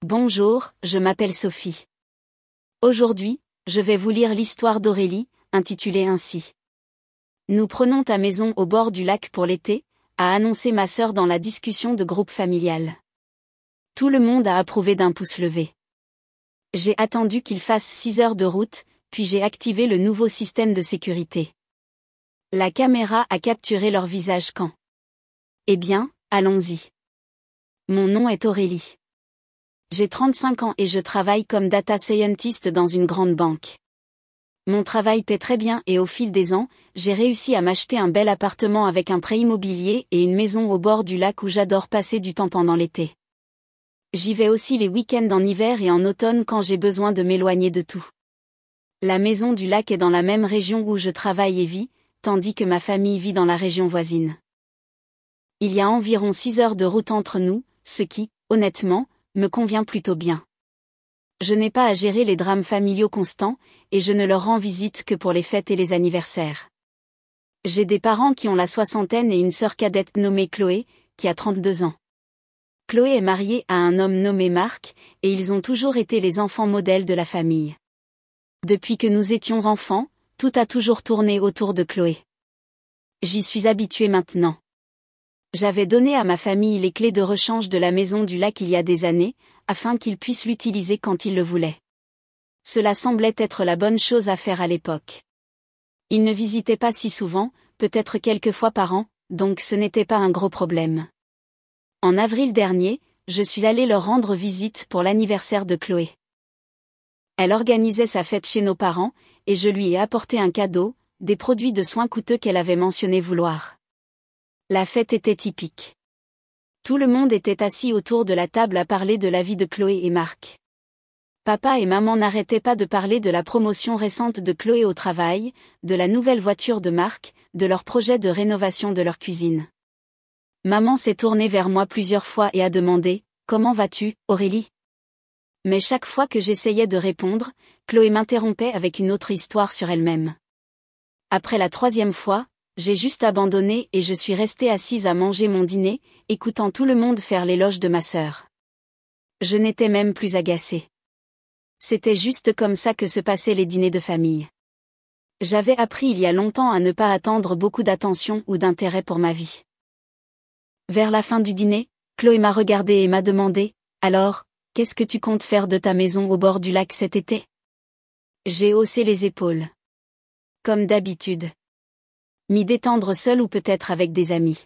Bonjour, je m'appelle Sophie. Aujourd'hui, je vais vous lire l'histoire d'Aurélie, intitulée ainsi. Nous prenons ta maison au bord du lac pour l'été, a annoncé ma sœur dans la discussion de groupe familial. Tout le monde a approuvé d'un pouce levé. J'ai attendu qu'il fasse 6 heures de route, puis j'ai activé le nouveau système de sécurité. La caméra a capturé leur visage quand. Eh bien, allons-y. Mon nom est Aurélie. J'ai 35 ans et je travaille comme data scientist dans une grande banque. Mon travail paie très bien et au fil des ans, j'ai réussi à m'acheter un bel appartement avec un prêt immobilier et une maison au bord du lac où j'adore passer du temps pendant l'été. J'y vais aussi les week-ends en hiver et en automne quand j'ai besoin de m'éloigner de tout. La maison du lac est dans la même région où je travaille et vis, tandis que ma famille vit dans la région voisine. Il y a environ 6 heures de route entre nous, ce qui, honnêtement, me convient plutôt bien. Je n'ai pas à gérer les drames familiaux constants, et je ne leur rends visite que pour les fêtes et les anniversaires. J'ai des parents qui ont la soixantaine et une sœur cadette nommée Chloé, qui a 32 ans. Chloé est mariée à un homme nommé Marc, et ils ont toujours été les enfants modèles de la famille. Depuis que nous étions enfants, tout a toujours tourné autour de Chloé. J'y suis habituée maintenant. J'avais donné à ma famille les clés de rechange de la maison du lac il y a des années, afin qu'ils puissent l'utiliser quand ils le voulaient. Cela semblait être la bonne chose à faire à l'époque. Ils ne visitaient pas si souvent, peut-être quelques fois par an, donc ce n'était pas un gros problème. En avril dernier, je suis allée leur rendre visite pour l'anniversaire de Chloé. Elle organisait sa fête chez nos parents, et je lui ai apporté un cadeau, des produits de soins coûteux qu'elle avait mentionné vouloir. La fête était typique. Tout le monde était assis autour de la table à parler de la vie de Chloé et Marc. Papa et maman n'arrêtaient pas de parler de la promotion récente de Chloé au travail, de la nouvelle voiture de Marc, de leur projet de rénovation de leur cuisine. Maman s'est tournée vers moi plusieurs fois et a demandé « Comment vas-tu, Aurélie ?» Mais chaque fois que j'essayais de répondre, Chloé m'interrompait avec une autre histoire sur elle-même. Après la 3e fois, j'ai juste abandonné et je suis restée assise à manger mon dîner, écoutant tout le monde faire l'éloge de ma sœur. Je n'étais même plus agacée. C'était juste comme ça que se passaient les dîners de famille. J'avais appris il y a longtemps à ne pas attendre beaucoup d'attention ou d'intérêt pour ma vie. Vers la fin du dîner, Chloé m'a regardée et m'a demandé « Alors, qu'est-ce que tu comptes faire de ta maison au bord du lac cet été ?» J'ai haussé les épaules. Comme d'habitude. M'y détendre seule ou peut-être avec des amis.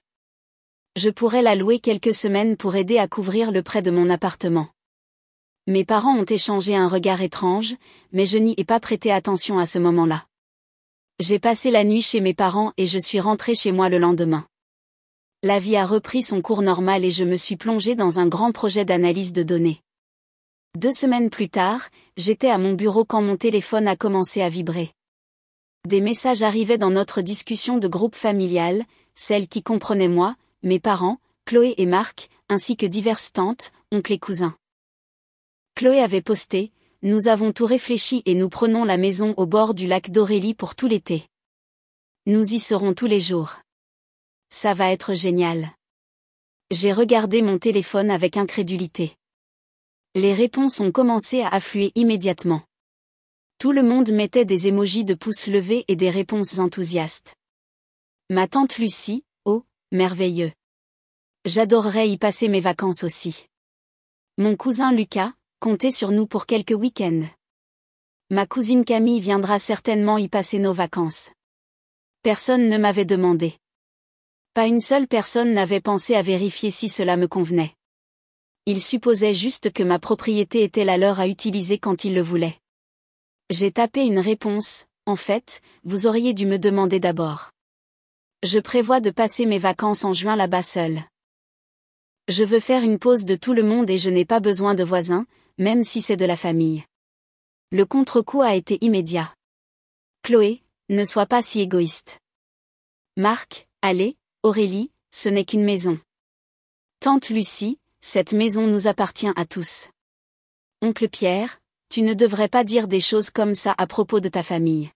Je pourrais la louer quelques semaines pour aider à couvrir le prêt de mon appartement. Mes parents ont échangé un regard étrange, mais je n'y ai pas prêté attention à ce moment-là. J'ai passé la nuit chez mes parents et je suis rentrée chez moi le lendemain. La vie a repris son cours normal et je me suis plongée dans un grand projet d'analyse de données. 2 semaines plus tard, j'étais à mon bureau quand mon téléphone a commencé à vibrer. Des messages arrivaient dans notre discussion de groupe familial, celle qui comprenait moi, mes parents, Chloé et Marc, ainsi que diverses tantes, oncles et cousins. Chloé avait posté « Nous avons tout réfléchi et nous prenons la maison au bord du lac d'Aurélie pour tout l'été. Nous y serons tous les jours. Ça va être génial. » J'ai regardé mon téléphone avec incrédulité. Les réponses ont commencé à affluer immédiatement. Tout le monde mettait des émojis de pouces levés et des réponses enthousiastes. Ma tante Lucie, oh, merveilleux. J'adorerais y passer mes vacances aussi. Mon cousin Lucas, comptez sur nous pour quelques week-ends. Ma cousine Camille viendra certainement y passer nos vacances. Personne ne m'avait demandé. Pas une seule personne n'avait pensé à vérifier si cela me convenait. Ils supposaient juste que ma propriété était la leur à utiliser quand ils le voulaient. J'ai tapé une réponse, en fait, vous auriez dû me demander d'abord. Je prévois de passer mes vacances en juin là-bas seule. Je veux faire une pause de tout le monde et je n'ai pas besoin de voisins, même si c'est de la famille. Le contre-coup a été immédiat. Chloé, ne sois pas si égoïste. Marc, allez, Aurélie, ce n'est qu'une maison. Tante Lucie, cette maison nous appartient à tous. Oncle Pierre, tu ne devrais pas dire des choses comme ça à propos de ta famille.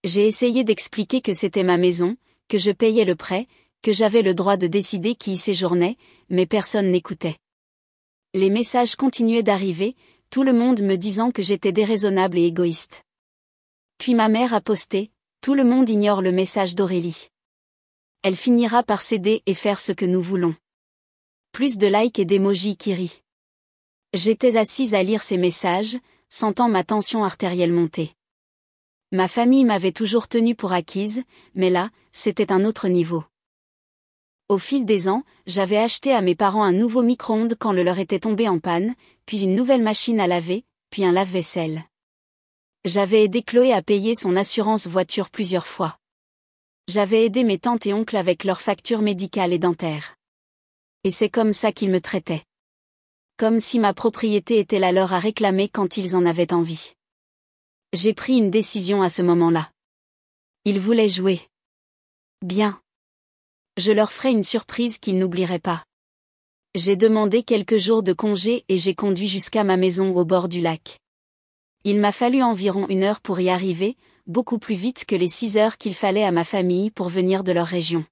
J'ai essayé d'expliquer que c'était ma maison, que je payais le prêt, que j'avais le droit de décider qui y séjournait, mais personne n'écoutait. Les messages continuaient d'arriver, tout le monde me disant que j'étais déraisonnable et égoïste. Puis ma mère a posté, tout le monde ignore le message d'Aurélie. Elle finira par céder et faire ce que nous voulons. Plus de likes et d'émojis qui rient. J'étais assise à lire ces messages, sentant ma tension artérielle monter. Ma famille m'avait toujours tenue pour acquise, mais là, c'était un autre niveau. Au fil des ans, j'avais acheté à mes parents un nouveau micro-ondes quand le leur était tombé en panne, puis une nouvelle machine à laver, puis un lave-vaisselle. J'avais aidé Chloé à payer son assurance voiture plusieurs fois. J'avais aidé mes tantes et oncles avec leurs factures médicales et dentaires. Et c'est comme ça qu'ils me traitaient. Comme si ma propriété était la leur à réclamer quand ils en avaient envie. J'ai pris une décision à ce moment-là. Ils voulaient jouer. Bien. Je leur ferai une surprise qu'ils n'oublieraient pas. J'ai demandé quelques jours de congé et j'ai conduit jusqu'à ma maison au bord du lac. Il m'a fallu environ 1 heure pour y arriver, beaucoup plus vite que les 6 heures qu'il fallait à ma famille pour venir de leur région.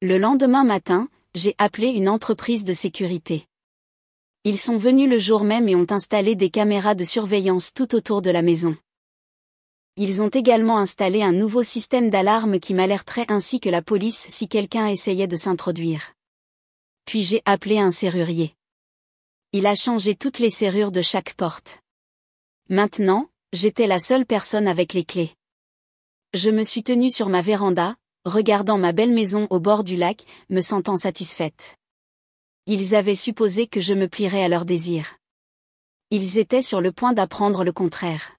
Le lendemain matin, j'ai appelé une entreprise de sécurité. Ils sont venus le jour même et ont installé des caméras de surveillance tout autour de la maison. Ils ont également installé un nouveau système d'alarme qui m'alerterait ainsi que la police si quelqu'un essayait de s'introduire. Puis j'ai appelé un serrurier. Il a changé toutes les serrures de chaque porte. Maintenant, j'étais la seule personne avec les clés. Je me suis tenue sur ma véranda, regardant ma belle maison au bord du lac, me sentant satisfaite. Ils avaient supposé que je me plierais à leurs désirs. Ils étaient sur le point d'apprendre le contraire.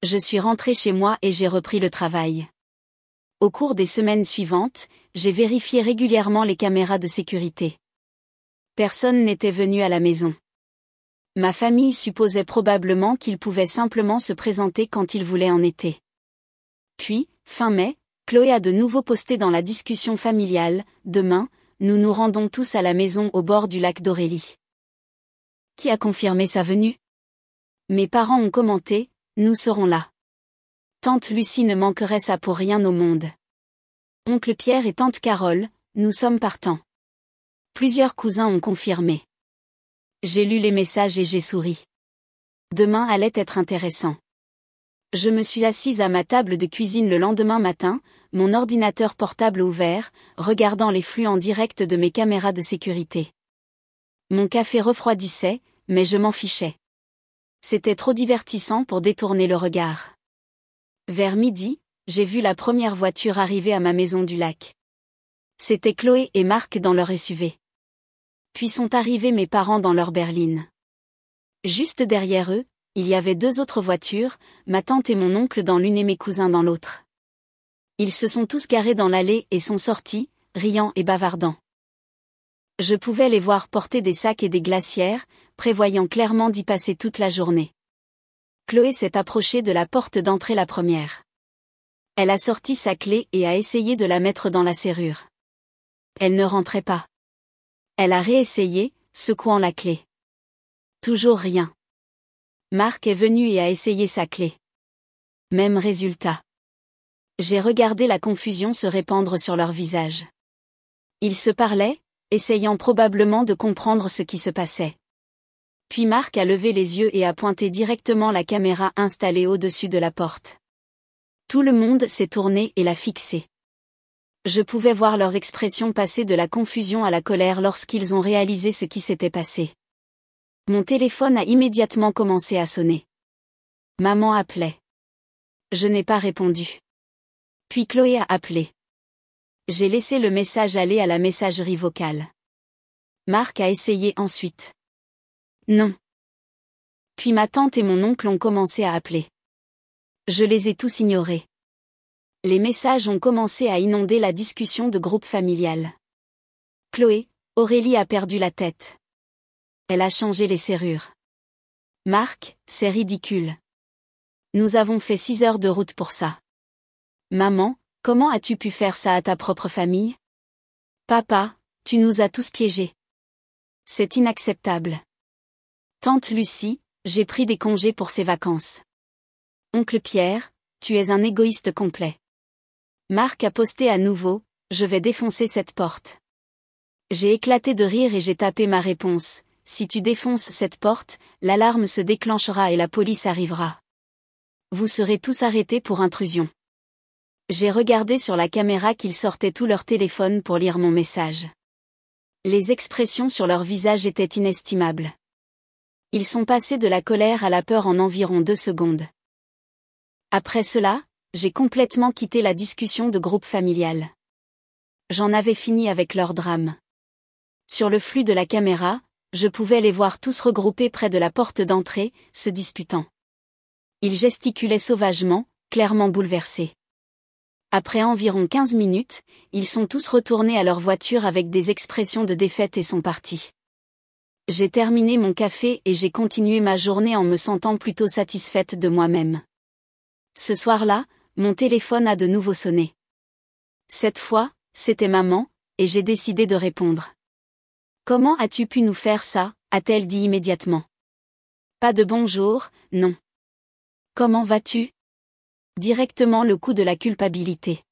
Je suis rentrée chez moi et j'ai repris le travail. Au cours des semaines suivantes, j'ai vérifié régulièrement les caméras de sécurité. Personne n'était venu à la maison. Ma famille supposait probablement qu'ils pouvaient simplement se présenter quand ils voulaient en été. Puis, fin mai, Chloé a de nouveau posté dans la discussion familiale, « Demain, nous nous rendons tous à la maison au bord du lac d'Aurélie. » Qui a confirmé sa venue? Mes parents ont commenté, « Nous serons là. » Tante Lucie ne manquerait ça pour rien au monde. Oncle Pierre et tante Carole, nous sommes partants. Plusieurs cousins ont confirmé. J'ai lu les messages et j'ai souri. Demain allait être intéressant. Je me suis assise à ma table de cuisine le lendemain matin, mon ordinateur portable ouvert, regardant les flux en direct de mes caméras de sécurité. Mon café refroidissait, mais je m'en fichais. C'était trop divertissant pour détourner le regard. Vers midi, j'ai vu la première voiture arriver à ma maison du lac. C'était Chloé et Marc dans leur SUV. Puis sont arrivés mes parents dans leur berline. Juste derrière eux, il y avait 2 autres voitures, ma tante et mon oncle dans l'une et mes cousins dans l'autre. Ils se sont tous garés dans l'allée et sont sortis, riant et bavardant. Je pouvais les voir porter des sacs et des glacières, prévoyant clairement d'y passer toute la journée. Chloé s'est approchée de la porte d'entrée la première. Elle a sorti sa clé et a essayé de la mettre dans la serrure. Elle ne rentrait pas. Elle a réessayé, secouant la clé. Toujours rien. Marc est venu et a essayé sa clé. Même résultat. J'ai regardé la confusion se répandre sur leur visage. Ils se parlaient, essayant probablement de comprendre ce qui se passait. Puis Marc a levé les yeux et a pointé directement la caméra installée au-dessus de la porte. Tout le monde s'est tourné et l'a fixé. Je pouvais voir leurs expressions passer de la confusion à la colère lorsqu'ils ont réalisé ce qui s'était passé. Mon téléphone a immédiatement commencé à sonner. Maman appelait. Je n'ai pas répondu. Puis Chloé a appelé. J'ai laissé le message aller à la messagerie vocale. Marc a essayé ensuite. Non. Puis ma tante et mon oncle ont commencé à appeler. Je les ai tous ignorés. Les messages ont commencé à inonder la discussion de groupe familial. Chloé, Aurélie a perdu la tête. Elle a changé les serrures. Marc, c'est ridicule. Nous avons fait 6 heures de route pour ça. Maman, comment as-tu pu faire ça à ta propre famille? Papa, tu nous as tous piégés. C'est inacceptable. Tante Lucie, j'ai pris des congés pour ces vacances. Oncle Pierre, tu es un égoïste complet. Marc a posté à nouveau, je vais défoncer cette porte. J'ai éclaté de rire et j'ai tapé ma réponse, si tu défonces cette porte, l'alarme se déclenchera et la police arrivera. Vous serez tous arrêtés pour intrusion. » J'ai regardé sur la caméra qu'ils sortaient tout leur téléphone pour lire mon message. Les expressions sur leur visage étaient inestimables. Ils sont passés de la colère à la peur en environ 2 secondes. Après cela, j'ai complètement quitté la discussion de groupe familial. J'en avais fini avec leur drame. Sur le flux de la caméra, je pouvais les voir tous regroupés près de la porte d'entrée, se disputant. Ils gesticulaient sauvagement, clairement bouleversés. Après environ 15 minutes, ils sont tous retournés à leur voiture avec des expressions de défaite et sont partis. J'ai terminé mon café et j'ai continué ma journée en me sentant plutôt satisfaite de moi-même. Ce soir-là, mon téléphone a de nouveau sonné. Cette fois, c'était maman, et j'ai décidé de répondre. « Comment as-tu pu nous faire ça ?» a-t-elle dit immédiatement. Pas de bonjour, non. « Comment vas-tu ?» Directement le coup de la culpabilité.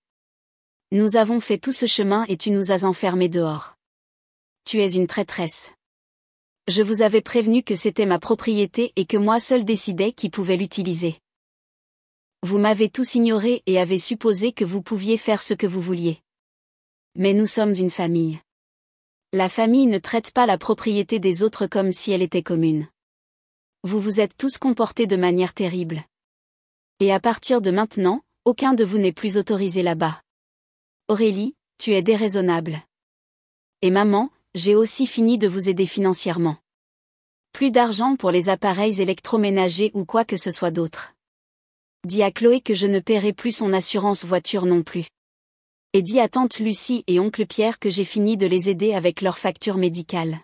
« Nous avons fait tout ce chemin et tu nous as enfermés dehors. Tu es une traîtresse. Je vous avais prévenu que c'était ma propriété et que moi seul décidais qui pouvait l'utiliser. Vous m'avez tous ignoré et avez supposé que vous pouviez faire ce que vous vouliez. Mais nous sommes une famille. La famille ne traite pas la propriété des autres comme si elle était commune. Vous vous êtes tous comportés de manière terrible. Et à partir de maintenant, aucun de vous n'est plus autorisé là-bas. Aurélie, tu es déraisonnable. Et maman, j'ai aussi fini de vous aider financièrement. Plus d'argent pour les appareils électroménagers ou quoi que ce soit d'autre. Dis à Chloé que je ne paierai plus son assurance voiture non plus. Et dis à tante Lucie et oncle Pierre que j'ai fini de les aider avec leurs factures médicales.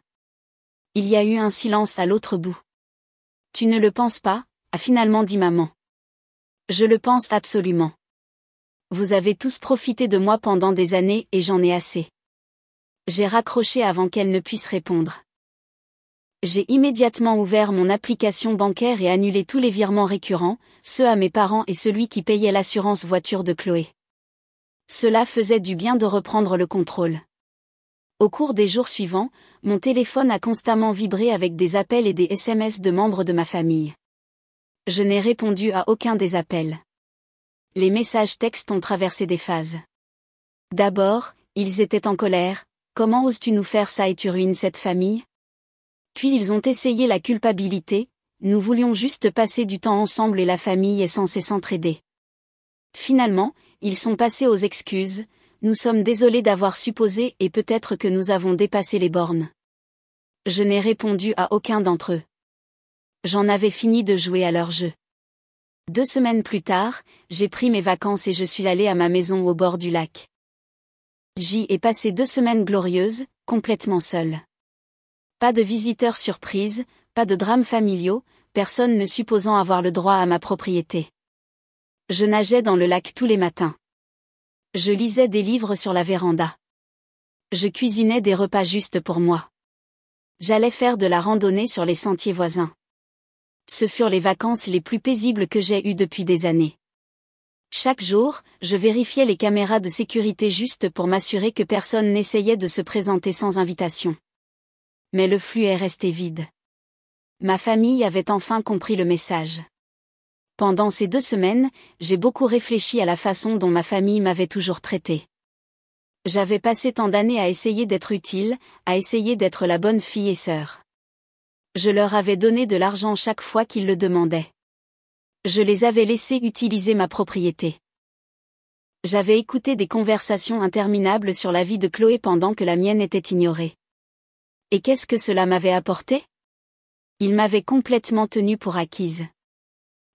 Il y a eu un silence à l'autre bout. Tu ne le penses pas, a finalement dit maman. Je le pense absolument. Vous avez tous profité de moi pendant des années et j'en ai assez. J'ai raccroché avant qu'elle ne puisse répondre. J'ai immédiatement ouvert mon application bancaire et annulé tous les virements récurrents, ceux à mes parents et celui qui payait l'assurance voiture de Chloé. Cela faisait du bien de reprendre le contrôle. Au cours des jours suivants, mon téléphone a constamment vibré avec des appels et des SMS de membres de ma famille. Je n'ai répondu à aucun des appels. Les messages textes ont traversé des phases. D'abord, ils étaient en colère. Comment oses-tu nous faire ça et tu ruines cette famille ? Puis ils ont essayé la culpabilité. Nous voulions juste passer du temps ensemble et la famille est censée s'entraider. Finalement, ils sont passés aux excuses. Nous sommes désolés d'avoir supposé et peut-être que nous avons dépassé les bornes. Je n'ai répondu à aucun d'entre eux. J'en avais fini de jouer à leur jeu. 2 semaines plus tard, j'ai pris mes vacances et je suis allée à ma maison au bord du lac. J'y ai passé 2 semaines glorieuses, complètement seule. Pas de visiteurs surprises, pas de drames familiaux, personne ne supposant avoir le droit à ma propriété. Je nageais dans le lac tous les matins. Je lisais des livres sur la véranda. Je cuisinais des repas juste pour moi. J'allais faire de la randonnée sur les sentiers voisins. Ce furent les vacances les plus paisibles que j'ai eues depuis des années. Chaque jour, je vérifiais les caméras de sécurité juste pour m'assurer que personne n'essayait de se présenter sans invitation. Mais le flux est resté vide. Ma famille avait enfin compris le message. Pendant ces 2 semaines, j'ai beaucoup réfléchi à la façon dont ma famille m'avait toujours traité. J'avais passé tant d'années à essayer d'être utile, à essayer d'être la bonne fille et sœur. Je leur avais donné de l'argent chaque fois qu'ils le demandaient. Je les avais laissés utiliser ma propriété. J'avais écouté des conversations interminables sur la vie de Chloé pendant que la mienne était ignorée. Et qu'est-ce que cela m'avait apporté ? Ils m'avaient complètement tenue pour acquise.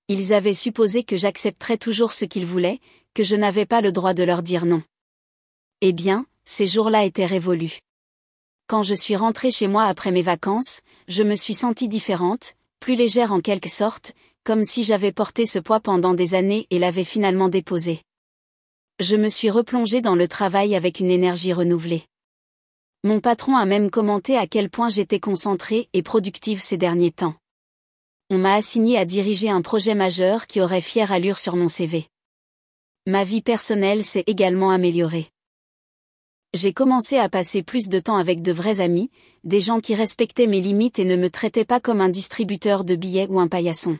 Ils avaient supposé que j'accepterais toujours ce qu'ils voulaient, que je n'avais pas le droit de leur dire non. Eh bien, ces jours-là étaient révolus. Quand je suis rentrée chez moi après mes vacances, je me suis sentie différente, plus légère en quelque sorte, comme si j'avais porté ce poids pendant des années et l'avais finalement déposé. Je me suis replongée dans le travail avec une énergie renouvelée. Mon patron a même commenté à quel point j'étais concentrée et productive ces derniers temps. On m'a assigné à diriger un projet majeur qui aurait fière allure sur mon CV. Ma vie personnelle s'est également améliorée. J'ai commencé à passer plus de temps avec de vrais amis, des gens qui respectaient mes limites et ne me traitaient pas comme un distributeur de billets ou un paillasson.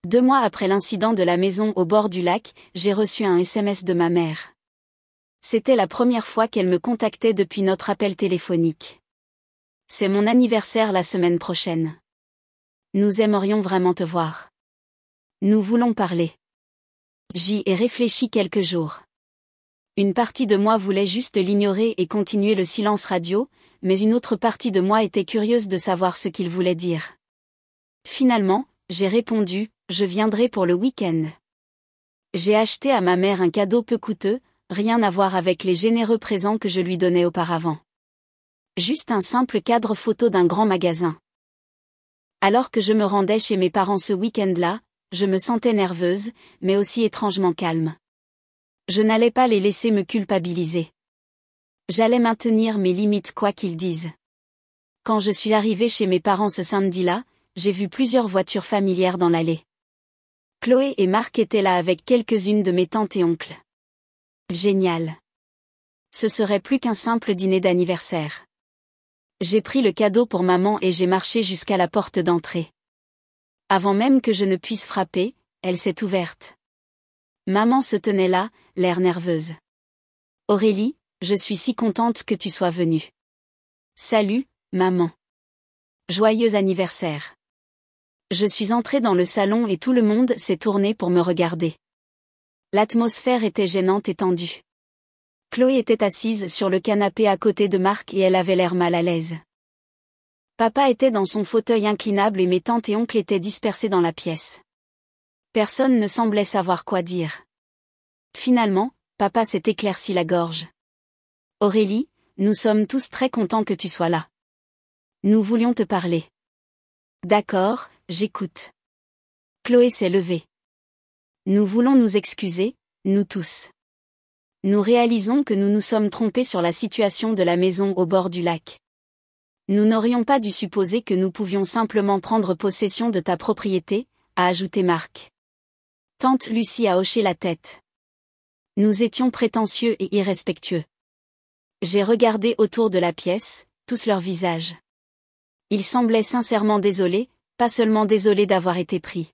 2 mois après l'incident de la maison au bord du lac, j'ai reçu un SMS de ma mère. C'était la première fois qu'elle me contactait depuis notre appel téléphonique. C'est mon anniversaire la semaine prochaine. Nous aimerions vraiment te voir. Nous voulons parler. J'y ai réfléchi quelques jours. Une partie de moi voulait juste l'ignorer et continuer le silence radio, mais une autre partie de moi était curieuse de savoir ce qu'il voulait dire. Finalement, j'ai répondu, je viendrai pour le week-end. J'ai acheté à ma mère un cadeau peu coûteux, rien à voir avec les généreux présents que je lui donnais auparavant. Juste un simple cadre photo d'un grand magasin. Alors que je me rendais chez mes parents ce week-end-là, je me sentais nerveuse, mais aussi étrangement calme. Je n'allais pas les laisser me culpabiliser. J'allais maintenir mes limites quoi qu'ils disent. Quand je suis arrivée chez mes parents ce samedi-là, j'ai vu plusieurs voitures familières dans l'allée. Chloé et Marc étaient là avec quelques-unes de mes tantes et oncles. Génial. Ce serait plus qu'un simple dîner d'anniversaire. J'ai pris le cadeau pour maman et j'ai marché jusqu'à la porte d'entrée. Avant même que je ne puisse frapper, elle s'est ouverte. Maman se tenait là, l'air nerveuse. Aurélie, je suis si contente que tu sois venue. Salut, maman. Joyeux anniversaire. Je suis entrée dans le salon et tout le monde s'est tourné pour me regarder. L'atmosphère était gênante et tendue. Chloé était assise sur le canapé à côté de Marc et elle avait l'air mal à l'aise. Papa était dans son fauteuil inclinable et mes tantes et oncles étaient dispersés dans la pièce. Personne ne semblait savoir quoi dire. Finalement, papa s'est éclairci la gorge. Aurélie, nous sommes tous très contents que tu sois là. Nous voulions te parler. D'accord, j'écoute. Chloé s'est levée. Nous voulons nous excuser, nous tous. Nous réalisons que nous nous sommes trompés sur la situation de la maison au bord du lac. Nous n'aurions pas dû supposer que nous pouvions simplement prendre possession de ta propriété, a ajouté Marc. Tante Lucie a hoché la tête. Nous étions prétentieux et irrespectueux. J'ai regardé autour de la pièce, tous leurs visages. Ils semblaient sincèrement désolés, pas seulement désolés d'avoir été pris.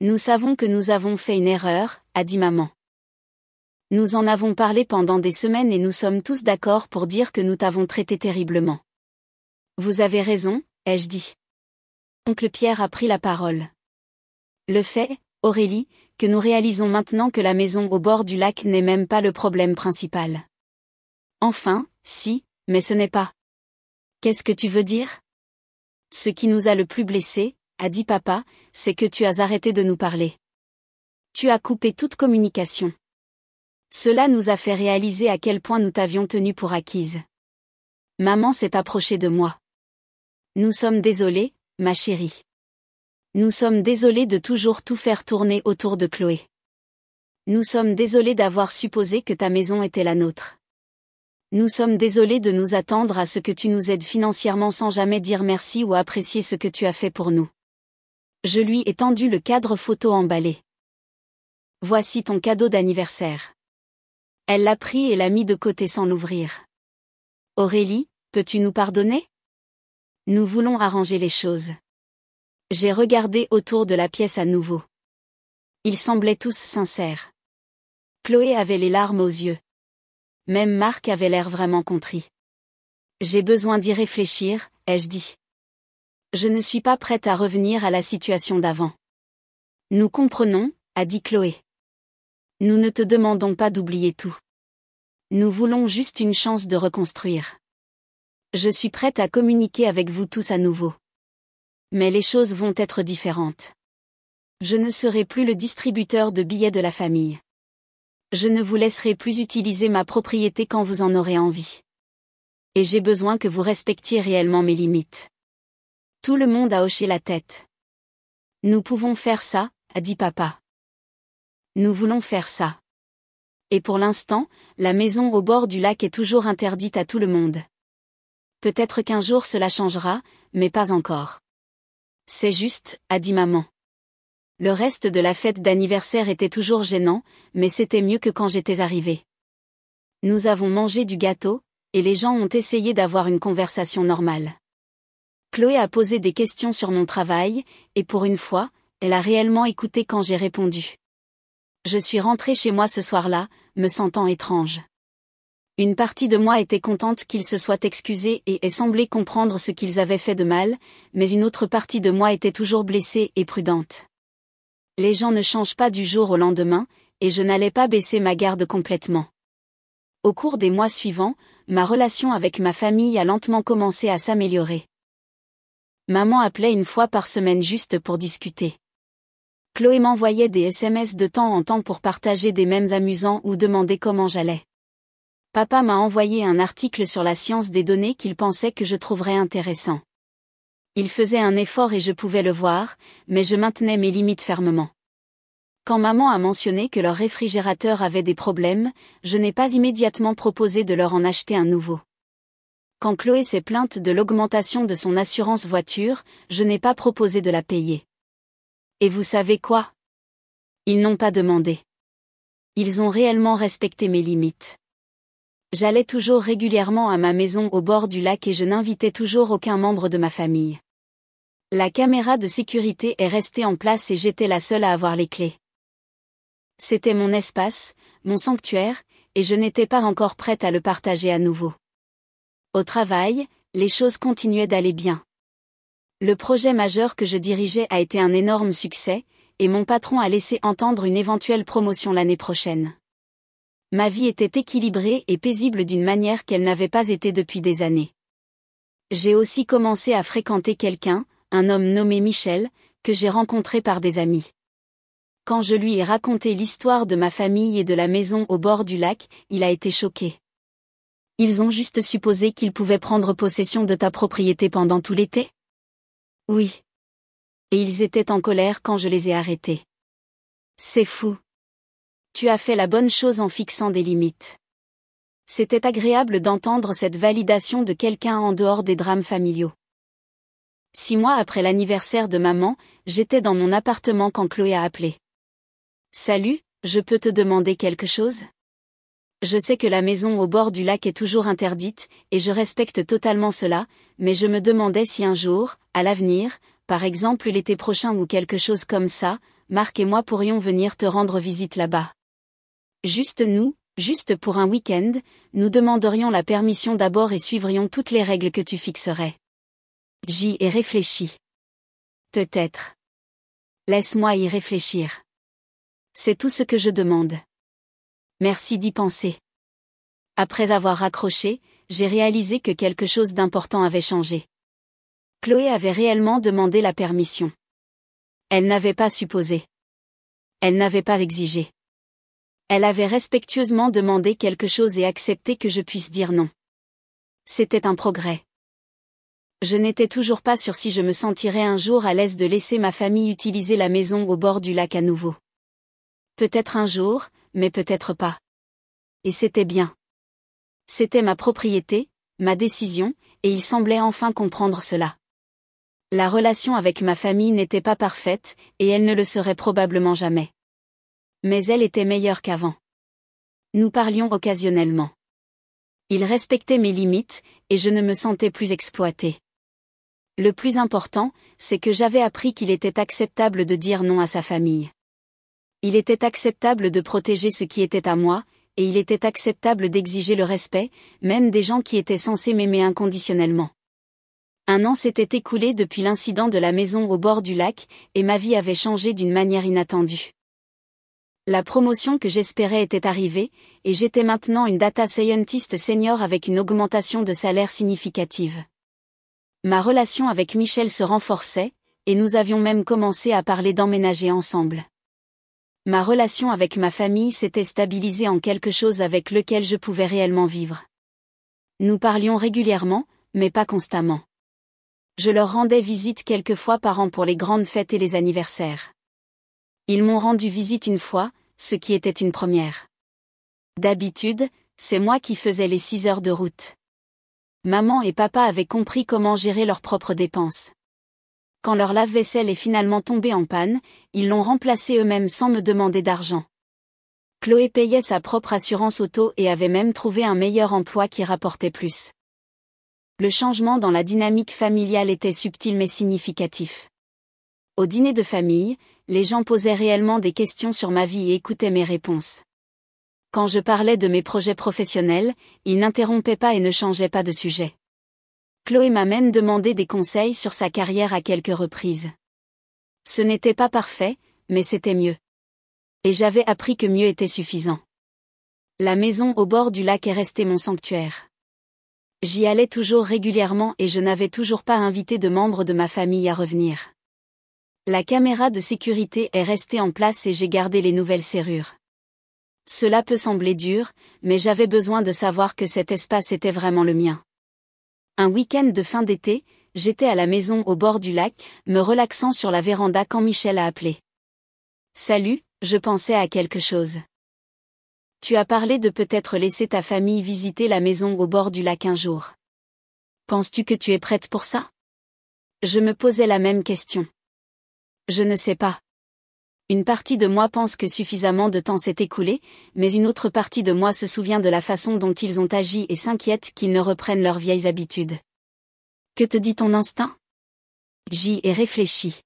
Nous savons que nous avons fait une erreur, a dit maman. Nous en avons parlé pendant des semaines et nous sommes tous d'accord pour dire que nous t'avons traité terriblement. Vous avez raison, ai-je dit. Oncle Pierre a pris la parole. Le fait, Aurélie, que nous réalisons maintenant que la maison au bord du lac n'est même pas le problème principal. Enfin, si, mais ce n'est pas. Qu'est-ce que tu veux dire? Ce qui nous a le plus blessés, a dit papa, c'est que tu as arrêté de nous parler. Tu as coupé toute communication. Cela nous a fait réaliser à quel point nous t'avions tenue pour acquise. Maman s'est approchée de moi. Nous sommes désolés, ma chérie. Nous sommes désolés de toujours tout faire tourner autour de Chloé. Nous sommes désolés d'avoir supposé que ta maison était la nôtre. Nous sommes désolés de nous attendre à ce que tu nous aides financièrement sans jamais dire merci ou apprécier ce que tu as fait pour nous. Je lui ai tendu le cadre photo emballé. Voici ton cadeau d'anniversaire. Elle l'a pris et l'a mis de côté sans l'ouvrir. Aurélie, peux-tu nous pardonner? Nous voulons arranger les choses. J'ai regardé autour de la pièce à nouveau. Ils semblaient tous sincères. Chloé avait les larmes aux yeux. Même Marc avait l'air vraiment contrit. J'ai besoin d'y réfléchir, ai-je dit. Je ne suis pas prête à revenir à la situation d'avant. Nous comprenons, a dit Chloé. Nous ne te demandons pas d'oublier tout. Nous voulons juste une chance de reconstruire. Je suis prête à communiquer avec vous tous à nouveau. Mais les choses vont être différentes. Je ne serai plus le distributeur de billets de la famille. Je ne vous laisserai plus utiliser ma propriété quand vous en aurez envie. Et j'ai besoin que vous respectiez réellement mes limites. Tout le monde a hoché la tête. Nous pouvons faire ça, a dit papa. Nous voulons faire ça. Et pour l'instant, la maison au bord du lac est toujours interdite à tout le monde. Peut-être qu'un jour cela changera, mais pas encore. C'est juste, a dit maman. Le reste de la fête d'anniversaire était toujours gênant, mais c'était mieux que quand j'étais arrivée. Nous avons mangé du gâteau, et les gens ont essayé d'avoir une conversation normale. Chloé a posé des questions sur mon travail, et pour une fois, elle a réellement écouté quand j'ai répondu. Je suis rentrée chez moi ce soir-là, me sentant étrange. Une partie de moi était contente qu'ils se soient excusés et ait semblé comprendre ce qu'ils avaient fait de mal, mais une autre partie de moi était toujours blessée et prudente. Les gens ne changent pas du jour au lendemain, et je n'allais pas baisser ma garde complètement. Au cours des mois suivants, ma relation avec ma famille a lentement commencé à s'améliorer. Maman appelait une fois par semaine juste pour discuter. Chloé m'envoyait des SMS de temps en temps pour partager des mèmes amusants ou demander comment j'allais. Papa m'a envoyé un article sur la science des données qu'il pensait que je trouverais intéressant. Il faisait un effort et je pouvais le voir, mais je maintenais mes limites fermement. Quand maman a mentionné que leur réfrigérateur avait des problèmes, je n'ai pas immédiatement proposé de leur en acheter un nouveau. Quand Chloé s'est plainte de l'augmentation de son assurance voiture, je n'ai pas proposé de la payer. Et vous savez quoi? Ils n'ont pas demandé. Ils ont réellement respecté mes limites. J'allais toujours régulièrement à ma maison au bord du lac et je n'invitais toujours aucun membre de ma famille. La caméra de sécurité est restée en place et j'étais la seule à avoir les clés. C'était mon espace, mon sanctuaire, et je n'étais pas encore prête à le partager à nouveau. Au travail, les choses continuaient d'aller bien. Le projet majeur que je dirigeais a été un énorme succès, et mon patron a laissé entendre une éventuelle promotion l'année prochaine. Ma vie était équilibrée et paisible d'une manière qu'elle n'avait pas été depuis des années. J'ai aussi commencé à fréquenter quelqu'un, un homme nommé Michel, que j'ai rencontré par des amis. Quand je lui ai raconté l'histoire de ma famille et de la maison au bord du lac, il a été choqué. Ils ont juste supposé qu'ils pouvaient prendre possession de ta propriété pendant tout l'été? Oui. Et ils étaient en colère quand je les ai arrêtés. C'est fou. Tu as fait la bonne chose en fixant des limites. C'était agréable d'entendre cette validation de quelqu'un en dehors des drames familiaux. 6 mois après l'anniversaire de maman, j'étais dans mon appartement quand Chloé a appelé. Salut, je peux te demander quelque chose? Je sais que la maison au bord du lac est toujours interdite, et je respecte totalement cela, mais je me demandais si un jour, à l'avenir, par exemple l'été prochain ou quelque chose comme ça, Marc et moi pourrions venir te rendre visite là-bas. Juste pour un week-end, nous demanderions la permission d'abord et suivrions toutes les règles que tu fixerais. J'y ai réfléchi. Peut-être. Laisse-moi y réfléchir. C'est tout ce que je demande. Merci d'y penser. Après avoir raccroché, j'ai réalisé que quelque chose d'important avait changé. Chloé avait réellement demandé la permission. Elle n'avait pas supposé. Elle n'avait pas exigé. Elle avait respectueusement demandé quelque chose et accepté que je puisse dire non. C'était un progrès. Je n'étais toujours pas sûre si je me sentirais un jour à l'aise de laisser ma famille utiliser la maison au bord du lac à nouveau. Peut-être un jour, mais peut-être pas. Et c'était bien. C'était ma propriété, ma décision, et il semblait enfin comprendre cela. La relation avec ma famille n'était pas parfaite, et elle ne le serait probablement jamais. Mais elle était meilleure qu'avant. Nous parlions occasionnellement. Il respectait mes limites, et je ne me sentais plus exploitée. Le plus important, c'est que j'avais appris qu'il était acceptable de dire non à sa famille. Il était acceptable de protéger ce qui était à moi, et il était acceptable d'exiger le respect, même des gens qui étaient censés m'aimer inconditionnellement. 1 an s'était écoulé depuis l'incident de la maison au bord du lac, et ma vie avait changé d'une manière inattendue. La promotion que j'espérais était arrivée, et j'étais maintenant une data scientist senior avec une augmentation de salaire significative. Ma relation avec Michel se renforçait, et nous avions même commencé à parler d'emménager ensemble. Ma relation avec ma famille s'était stabilisée en quelque chose avec lequel je pouvais réellement vivre. Nous parlions régulièrement, mais pas constamment. Je leur rendais visite quelques fois par an pour les grandes fêtes et les anniversaires. Ils m'ont rendu visite une fois, ce qui était une première. D'habitude, c'est moi qui faisais les 6 heures de route. Maman et papa avaient compris comment gérer leurs propres dépenses. Quand leur lave-vaisselle est finalement tombé en panne, ils l'ont remplacé eux-mêmes sans me demander d'argent. Chloé payait sa propre assurance auto et avait même trouvé un meilleur emploi qui rapportait plus. Le changement dans la dynamique familiale était subtil mais significatif. Au dîner de famille, les gens posaient réellement des questions sur ma vie et écoutaient mes réponses. Quand je parlais de mes projets professionnels, ils n'interrompaient pas et ne changeaient pas de sujet. Chloé m'a même demandé des conseils sur sa carrière à quelques reprises. Ce n'était pas parfait, mais c'était mieux. Et j'avais appris que mieux était suffisant. La maison au bord du lac est restée mon sanctuaire. J'y allais toujours régulièrement et je n'avais toujours pas invité de membres de ma famille à revenir. La caméra de sécurité est restée en place et j'ai gardé les nouvelles serrures. Cela peut sembler dur, mais j'avais besoin de savoir que cet espace était vraiment le mien. Un week-end de fin d'été, j'étais à la maison au bord du lac, me relaxant sur la véranda quand Michel a appelé. « Salut, je pensais à quelque chose. Tu as parlé de peut-être laisser ta famille visiter la maison au bord du lac un jour. Penses-tu que tu es prête pour ça ? » Je me posais la même question. Je ne sais pas. Une partie de moi pense que suffisamment de temps s'est écoulé, mais une autre partie de moi se souvient de la façon dont ils ont agi et s'inquiète qu'ils ne reprennent leurs vieilles habitudes. Que te dit ton instinct ? J'y ai réfléchi.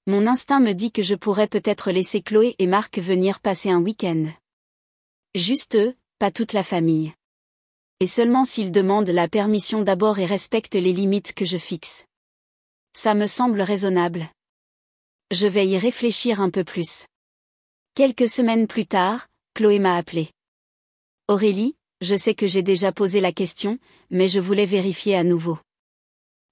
Mon instinct me dit que je pourrais peut-être laisser Chloé et Marc venir passer un week-end. Juste eux, pas toute la famille. Et seulement s'ils demandent la permission d'abord et respectent les limites que je fixe. Ça me semble raisonnable. Je vais y réfléchir un peu plus. Quelques semaines plus tard, Chloé m'a appelé. Aurélie, je sais que j'ai déjà posé la question, mais je voulais vérifier à nouveau.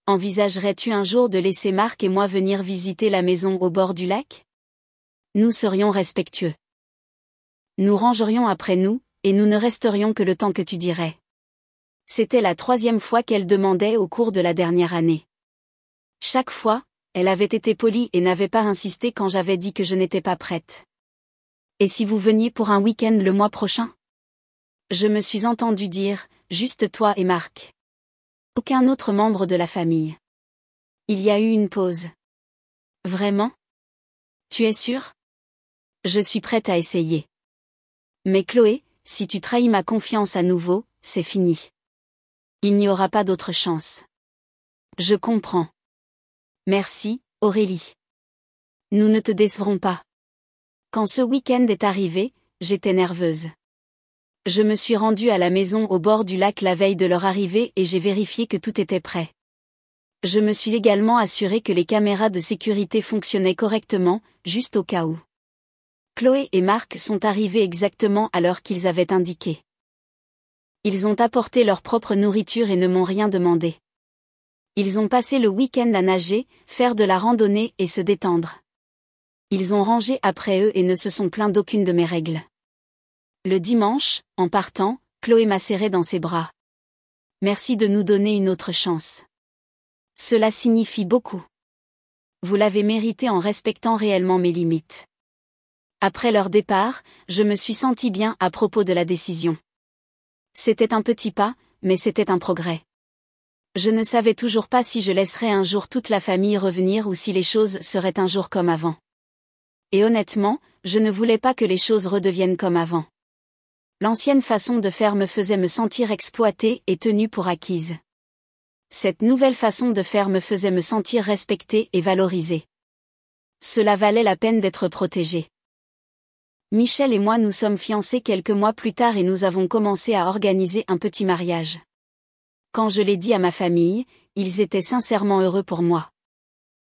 Envisagerais-tu un jour de laisser Marc et moi venir visiter la maison au bord du lac ? Nous serions respectueux. Nous rangerions après nous, et nous ne resterions que le temps que tu dirais. C'était la 3e fois qu'elle demandait au cours de la dernière année. Chaque fois, elle avait été polie et n'avait pas insisté quand j'avais dit que je n'étais pas prête. Et si vous veniez pour un week-end le mois prochain ? Je me suis entendu dire, juste toi et Marc. Aucun autre membre de la famille. Il y a eu une pause. Vraiment ? Tu es sûre ? Je suis prête à essayer. Mais Chloé, si tu trahis ma confiance à nouveau, c'est fini. Il n'y aura pas d'autre chance. Je comprends. Merci, Aurélie. Nous ne te décevrons pas. Quand ce week-end est arrivé, j'étais nerveuse. Je me suis rendue à la maison au bord du lac la veille de leur arrivée et j'ai vérifié que tout était prêt. Je me suis également assurée que les caméras de sécurité fonctionnaient correctement, juste au cas où. Chloé et Marc sont arrivés exactement à l'heure qu'ils avaient indiqué. Ils ont apporté leur propre nourriture et ne m'ont rien demandé. Ils ont passé le week-end à nager, faire de la randonnée et se détendre. Ils ont rangé après eux et ne se sont plaints d'aucune de mes règles. Le dimanche, en partant, Chloé m'a serré dans ses bras. Merci de nous donner une autre chance. Cela signifie beaucoup. Vous l'avez mérité en respectant réellement mes limites. Après leur départ, je me suis sentie bien à propos de la décision. C'était un petit pas, mais c'était un progrès. Je ne savais toujours pas si je laisserais un jour toute la famille revenir ou si les choses seraient un jour comme avant. Et honnêtement, je ne voulais pas que les choses redeviennent comme avant. L'ancienne façon de faire me faisait me sentir exploitée et tenue pour acquise. Cette nouvelle façon de faire me faisait me sentir respectée et valorisée. Cela valait la peine d'être protégée. Michel et moi nous sommes fiancés quelques mois plus tard et nous avons commencé à organiser un petit mariage. Quand je l'ai dit à ma famille, ils étaient sincèrement heureux pour moi.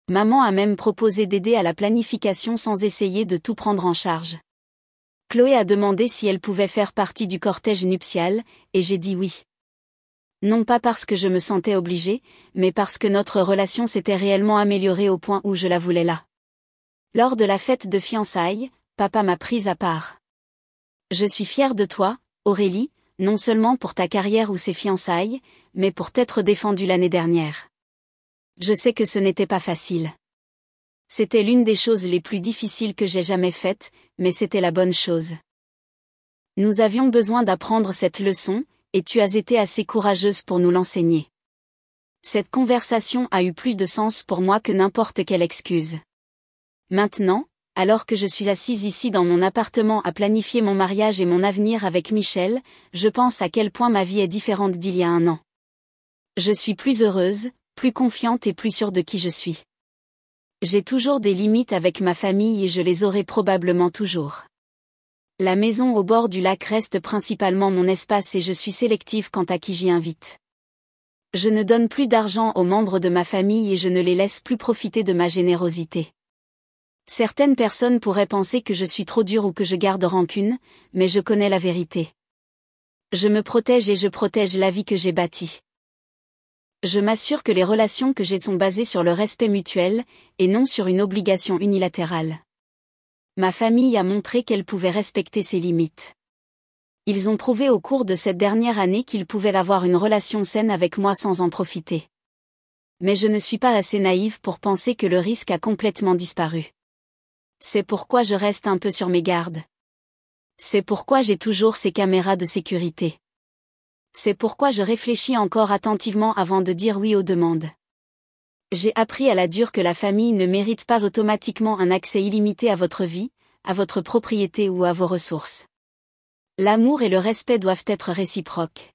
Maman a même proposé d'aider à la planification sans essayer de tout prendre en charge. Chloé a demandé si elle pouvait faire partie du cortège nuptial, et j'ai dit oui. Non pas parce que je me sentais obligée, mais parce que notre relation s'était réellement améliorée au point où je la voulais là. Lors de la fête de fiançailles, papa m'a prise à part. Je suis fière de toi, Aurélie, non seulement pour ta carrière ou ses fiançailles, mais pour t'être défendue l'année dernière. Je sais que ce n'était pas facile. C'était l'une des choses les plus difficiles que j'ai jamais faites, mais c'était la bonne chose. Nous avions besoin d'apprendre cette leçon, et tu as été assez courageuse pour nous l'enseigner. Cette conversation a eu plus de sens pour moi que n'importe quelle excuse. Maintenant, Alors que je suis assise ici dans mon appartement à planifier mon mariage et mon avenir avec Michel, je pense à quel point ma vie est différente d'il y a un an. Je suis plus heureuse, plus confiante et plus sûre de qui je suis. J'ai toujours des limites avec ma famille et je les aurai probablement toujours. La maison au bord du lac reste principalement mon espace et je suis sélective quant à qui j'y invite. Je ne donne plus d'argent aux membres de ma famille et je ne les laisse plus profiter de ma générosité. Certaines personnes pourraient penser que je suis trop dure ou que je garde rancune, mais je connais la vérité. Je me protège et je protège la vie que j'ai bâtie. Je m'assure que les relations que j'ai sont basées sur le respect mutuel, et non sur une obligation unilatérale. Ma famille a montré qu'elle pouvait respecter ses limites. Ils ont prouvé au cours de cette dernière année qu'ils pouvaient avoir une relation saine avec moi sans en profiter. Mais je ne suis pas assez naïve pour penser que le risque a complètement disparu. C'est pourquoi je reste un peu sur mes gardes. C'est pourquoi j'ai toujours ces caméras de sécurité. C'est pourquoi je réfléchis encore attentivement avant de dire oui aux demandes. J'ai appris à la dure que la famille ne mérite pas automatiquement un accès illimité à votre vie, à votre propriété ou à vos ressources. L'amour et le respect doivent être réciproques.